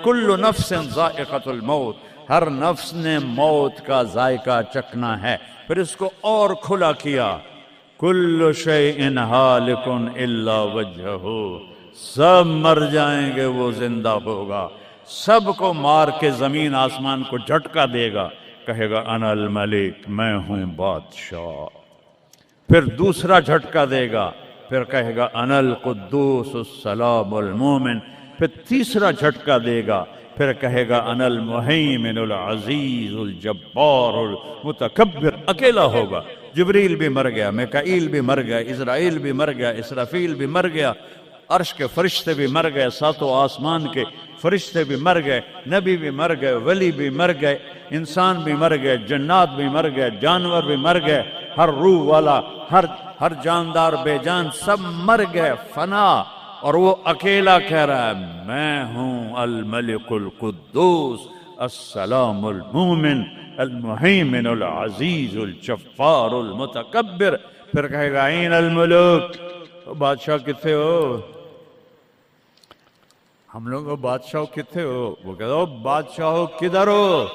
کل نفس ذائقۃ الموت، ہر نفس نے موت کا ذائقہ چکھنا ہے۔ پھر اس کو اور کھلا کیا، کل شیء ہالک الا وجہہ، سب مر جائیں گے وہ زندہ ہوگا، سب کو مار کے زمین آسمان کو جھٹکا دے گا، کہے گا انا الملک، میں ہوں بادشاہ۔ پھر دوسرا جھٹکا دے گا، پھر کہے گا انا القدوس السلام المومن، پھر تیسرا جھٹکا دے گا، پھر کہے گا انا المہیمن العزیز الجبار المتکبر۔ اکیلا ہوگا، جبریل بھی مر گیا، میکائیل بھی مر گیا، اسرائیل بھی مر گیا، اسرافیل بھی مر گیا، عرش کے فرشتے بھی مر گئے، ساتوں آسمان کے فرشتے بھی مر گئے، نبی بھی مر گئے، ولی بھی مر گئے، انسان بھی مر گئے، جنات بھی مر گئے، جانور بھی مر گئے، ہر روح والا، ہر جاندار بے جان سب مر گئے، فنا۔ اور وہ اکیلا کہہ رہا ہے میں ہوں الملک القدوس السلام المومن المہیمن العزیز الجبار المتکبر۔ پھر کہے گا این الملوک، بادشاہ کتنے ہو؟ ہم لوگ بادشاہ کتنے ہو؟ وہ کہتا ہو بادشاہ کدھر ہو؟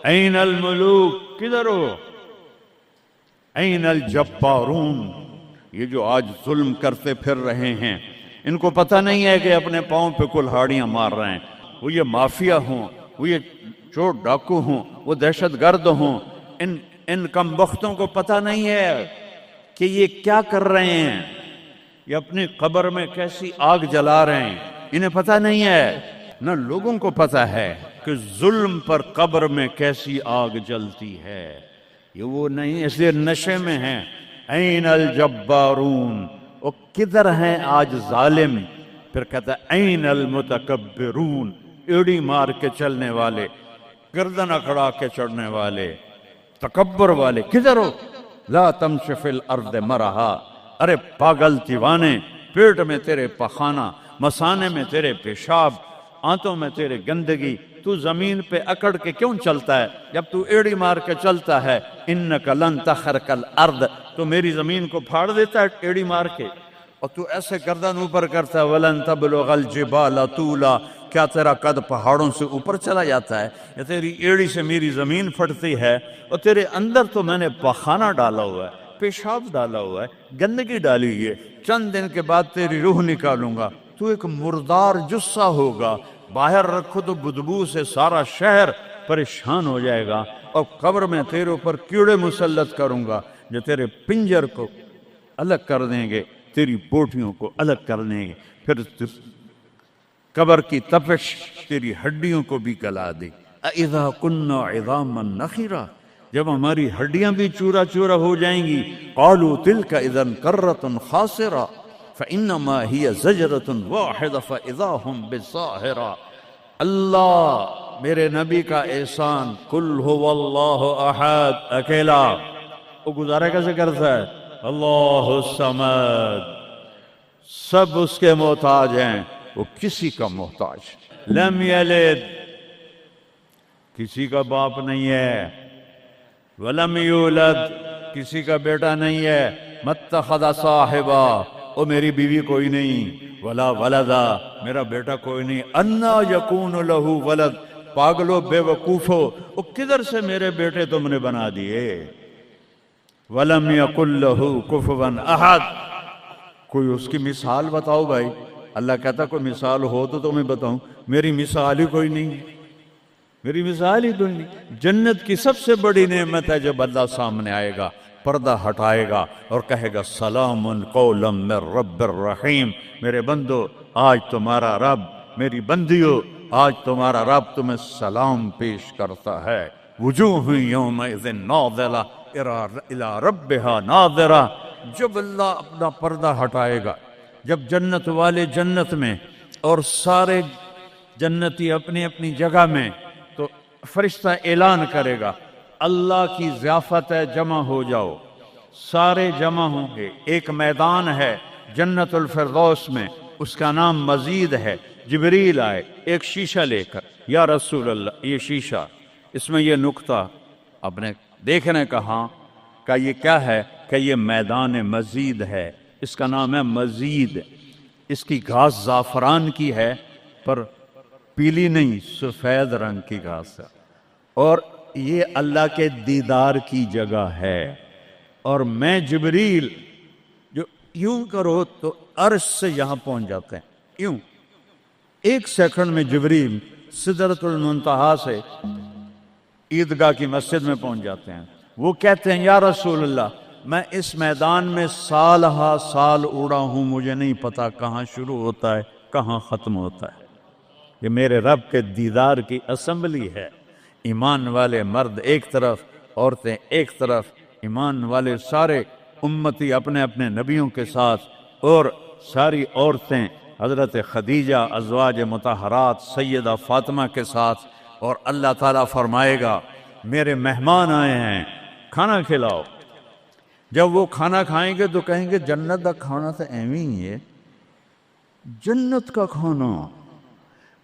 این الملوک، کدھر ہو؟ این الجبارون، یہ جو آج ظلم کرتے پھر رہے ہیں، ان کو پتہ نہیں ہے کہ اپنے پاؤں پہ کلہاڑیاں مار رہے ہیں، وہ یہ مافیا ہوں، وہ یہ چور ڈاکو ہوں، وہ دہشت گرد ہوں، ان کم بختوں کو پتہ نہیں ہے کہ یہ کیا کر رہے ہیں، یہ اپنی قبر میں کیسی آگ جلا رہے ہیں، انہیں پتہ نہیں ہے۔ نہ لوگوں کو پتہ ہے کہ ظلم پر قبر میں کیسی آگ جلتی ہے، یہ وہ نہیں، اس لیے نشے میں ہیں۔ این الجبارون، وہ کدھر ہیں آج ظالم؟ پھر کہتا ہے این المتکبرون، ایڑی مار کے چلنے والے، گردن اکڑا کے چڑھنے والے، تکبر والے، کدھر ہو؟ لا تمشی فی الارض مرحا، ارے پاگل دیوانے، پیٹ میں تیرے پخانہ، مثانے میں تیرے پیشاب، آنتوں میں تیرے گندگی، تو زمین پہ اکڑ کے کیوں چلتا ہے؟ جب تو ایڑی مار کے چلتا ہے، انک لن تخرق الارض، تو میری زمین کو پھاڑ دیتا ہے ایڑی مار کے، اور تو ایسے گردن اوپر کرتا ہے، ولن تبلغ الجبال طولا، کیا تیرا قد پہاڑوں سے اوپر چلا جاتا ہے؟ یا تیری ایڑی سے میری زمین پھٹتی ہے، اور تیرے اندر تو میں نے پخانہ ڈالا ہوا ہے، پیشاب ڈالا ہوا ہے، گندگی ڈالی ہوئی ہے، چند دن کے بعد تیری روح نکالوں گا، تو ایک مردار جثہ ہوگا، باہر رکھو تو بدبو سے سارا شہر پریشان ہو جائے گا، اور قبر میں تیرے اوپر کیڑے مسلط کروں گا جو تیرے پنجر کو الگ کر دیں گے، تیری بوٹیوں کو الگ کر دیں گے، پھر قبر کی تپش تیری ہڈیوں کو بھی گلا دے۔ اذا كنا عظاما نخرا، جب ہماری ہڈیاں بھی چورا چورا ہو جائیں گی، قالوا تلك اذا كرة خاسرة فانما هي زجرة واحدة فاذا هم بالساهرة۔ اللہ میرے نبی کا احسان، قل هو اللہ احد، اکیلا، وہ گزارا کیسے کرتا ہے؟ اللہ الصمد، سب اس کے محتاج ہیں، وہ کسی کا محتاج، لم یلد، کسی کا باپ نہیں ہے، ولم یولد، کسی کا بیٹا نہیں ہے، متخذ صاحبہ، او میری بیوی کوئی نہیں، ولا ولدا، میرا بیٹا کوئی نہیں، انا یکون لہ ولد، پاگلو بے وقوفو، او کدھر سے میرے بیٹے تم نے بنا دیے، ولم یکن لہ کفوا احد، کوئی اس کی مثال بتاؤ بھائی۔ اللہ کہتا کوئی مثال ہو تو تمہیں بتاؤں، میری مثال ہی کوئی نہیں، میری مثال ہی کوئی نہیں۔ جنت کی سب سے بڑی نعمت ہے جب اللہ سامنے آئے گا، پردہ ہٹائے گا اور کہے گا سلام قولا من رب الرحیم، میرے بندو آج تمہارا رب، میری بندیو آج تمہارا رب تمہیں سلام پیش کرتا ہے۔ وجوہ یومئذ ناظرہ الی ربہا ناظرہ، جب اللہ اپنا پردہ ہٹائے گا، جب جنت والے جنت میں اور سارے جنتی اپنی اپنی جگہ میں، تو فرشتہ اعلان کرے گا اللہ کی ضیافت ہے، جمع ہو جاؤ، سارے جمع ہوں گے، ایک میدان ہے جنت الفردوس میں، اس کا نام مزید ہے، جبریل آئے ایک شیشہ لے کر، یا رسول اللہ یہ شیشہ، اس میں یہ نقطہ آپ نے دیکھنے کہا کہ یہ کیا ہے، کہ یہ میدان مزید ہے، اس کا نام ہے مزید، اس کی گھاس زعفران کی ہے، پر پیلی نہیں، سفید رنگ کی گھاس ہے، اور یہ اللہ کے دیدار کی جگہ ہے۔ اور میں جبریل جو یوں کرو تو عرش سے یہاں پہنچ جاتے ہیں، یوں 1 سیکنڈ میں جبریل سدرۃ المنتہا سے عیدگاہ کی مسجد میں پہنچ جاتے ہیں۔ وہ کہتے ہیں یا رسول اللہ، میں اس میدان میں سال ہا سال اڑا ہوں، مجھے نہیں پتا کہاں شروع ہوتا ہے کہاں ختم ہوتا ہے۔ یہ میرے رب کے دیدار کی اسمبلی ہے، ایمان والے مرد ایک طرف، عورتیں ایک طرف، ایمان والے سارے امتی اپنے اپنے نبیوں کے ساتھ، اور ساری عورتیں حضرت خدیجہ ازواج مطہرات سیدہ فاطمہ کے ساتھ، اور اللہ تعالیٰ فرمائے گا میرے مہمان آئے ہیں کھانا کھلاؤ۔ جب وہ کھانا کھائیں گے تو کہیں گے جنت کا کھانا تو ایویں ہی ہے، جنت کا کھانا۔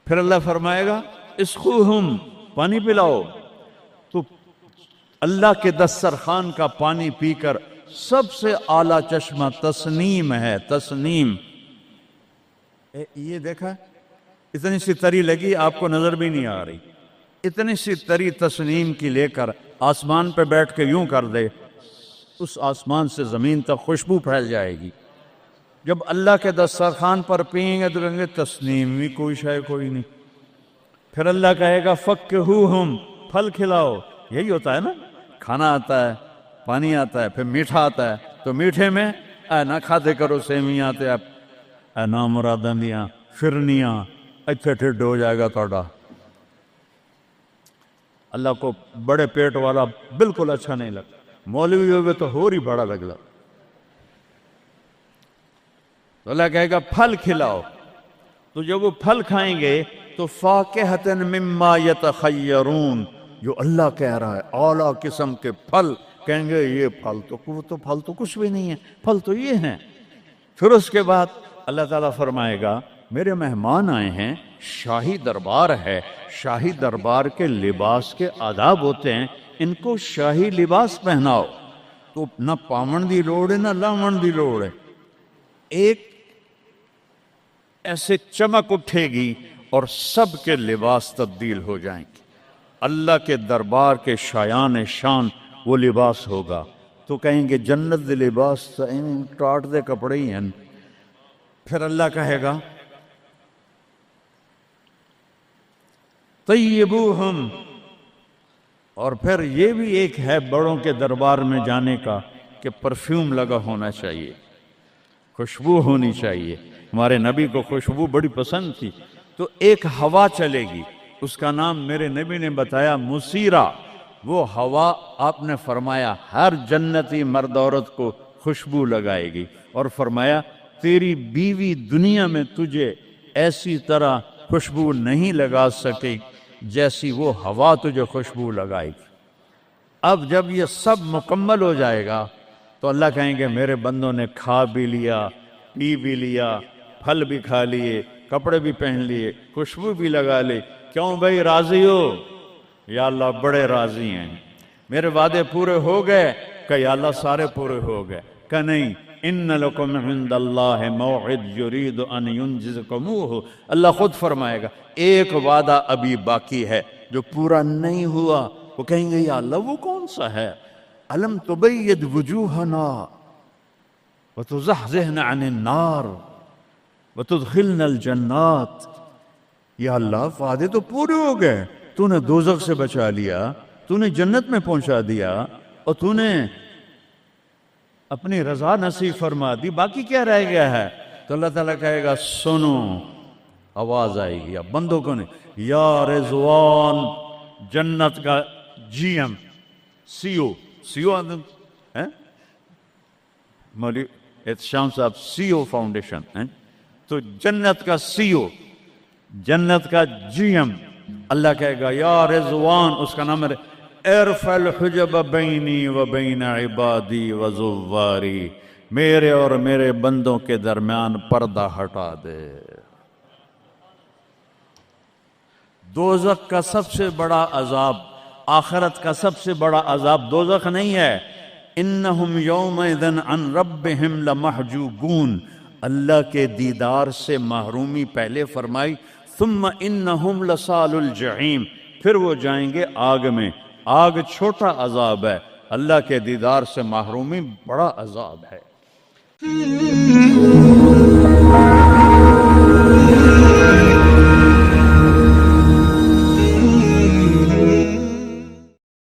پھر اللہ فرمائے گا اسقوہم، پانی پلاؤ، تو اللہ کے دسترخوان کا پانی پی کر سب سے اعلیٰ چشمہ تسنیم ہے، تسنیم۔ یہ دیکھا اتنی سی تری لگی آپ کو نظر بھی نہیں آ رہی، اتنی سی تری تسنیم کی لے کر آسمان پہ بیٹھ کے یوں کر دے، اس آسمان سے زمین تک خوشبو پھیل جائے گی۔ جب اللہ کے دسترخوان پر پئیں گے تو کہیں گے تسنیم بھی کوئی شے کوئی نہیں۔ پھر اللہ کہے گا فکہوہم، پھل کھلاؤ۔ یہی ہوتا ہے نا، کھانا آتا ہے، پانی آتا ہے، پھر میٹھا آتا ہے، تو میٹھے میں اے نہ کھاتے کرو سیویاں تے اے نامراداں دیاں فرنیاں، اتھے ٹھڈ ہو جائے گا توڑا۔ اللہ کو بڑے پیٹ والا بالکل اچھا نہیں لگتا، مولوی ہوگے تو اور ہی بڑا لگتا۔ تو اللہ کہے گا پھل کھلاؤ، تو جب وہ پھل کھائیں گے تو فاکہۃ مما یتخیرون، جو اللہ کہہ رہا ہے اعلیٰ قسم کے پھل، کہیں گے یہ پھل تو کچھ بھی نہیں ہے، پھل تو یہ ہیں۔ پھر اس کے بعد اللہ تعالیٰ فرمائے گا میرے مہمان آئے ہیں، شاہی دربار ہے، شاہی دربار کے لباس کے آداب ہوتے ہیں، ان کو شاہی لباس پہناؤ۔ تو نہ پامن دی لوڑ ہے نہ لامن دی لوڑ ہے، ایک ایسے چمک اٹھے گی اور سب کے لباس تبدیل ہو جائیں گے۔ اللہ کے دربار کے شایان شان وہ لباس ہوگا، تو کہیں گے جنت دے لباس ٹاٹ دے کپڑے ہی ہیں۔ پھر اللہ کہے گا طیبوہم، اور پھر یہ بھی ایک ہے بڑوں کے دربار میں جانے کا کہ پرفیوم لگا ہونا چاہیے، خوشبو ہونی چاہیے۔ ہمارے نبی کو خوشبو بڑی پسند تھی، تو ایک ہوا چلے گی، اس کا نام میرے نبی نے بتایا مسیرہ۔ وہ ہوا آپ نے فرمایا ہر جنتی مرد عورت کو خوشبو لگائے گی، اور فرمایا تیری بیوی دنیا میں تجھے ایسی طرح خوشبو نہیں لگا سکے جیسی وہ ہوا تجھے خوشبو لگائے گی۔ اب جب یہ سب مکمل ہو جائے گا تو اللہ کہیں گے میرے بندوں نے کھا بھی لیا، پی بھی لیا، پھل بھی کھا لیے، کپڑے بھی پہن لیے، خوشبو بھی لگا لے، کیوں بھائی راضی ہو؟ یا اللہ بڑے راضی ہیں، میرے وعدے پورے ہو گئے؟ کہ یا اللہ سارے پورے ہو گئے۔ کہ نہیں، ان لکم عند اللہ موعد یرید ان ینجزکموہ، اللہ خود فرمائے گا ایک وعدہ ابھی باقی ہے جو پورا نہیں ہوا۔ وہ کہیں گے یا اللہ وہ کون سا ہے؟ الم تبید وجوہنا وتزحزحنا عن النار وتدخلنا الجنات۔ یا اللہ وعدے تو پورے ہو گئے، تو نے دوزخ سے بچا لیا، تو نے جنت میں پہنچا دیا، اور تو نے اپنی رضا نصیب فرما دی، باقی کیا رہ گیا ہے؟ تو اللہ تعالیٰ کہے گا سنو، آواز آئے گی اب بندوں کو نہیں، یا رضوان، جنت کا جی ایم، سی او مولوی احتشام صاحب سی او فاؤنڈیشن، تو جنت کا سی او، جنت کا جی ایم، اللہ کہے گا یا رضوان، اس کا نام ہے ارفع الحجب بینی و بین عبادی و زواری، میرے اور میرے بندوں کے درمیان پردہ ہٹا دے۔ دوزخ کا سب سے بڑا عذاب، آخرت کا سب سے بڑا عذاب دوزخ نہیں ہے، انہم یومئذ عن ربہم لمحجوبون، اللہ کے دیدار سے محرومی پہلے فرمائی، ثم انہم لصال الجحیم، پھر وہ جائیں گے آگ میں۔ آگ چھوٹا عذاب ہے، اللہ کے دیدار سے محرومی بڑا عذاب ہے۔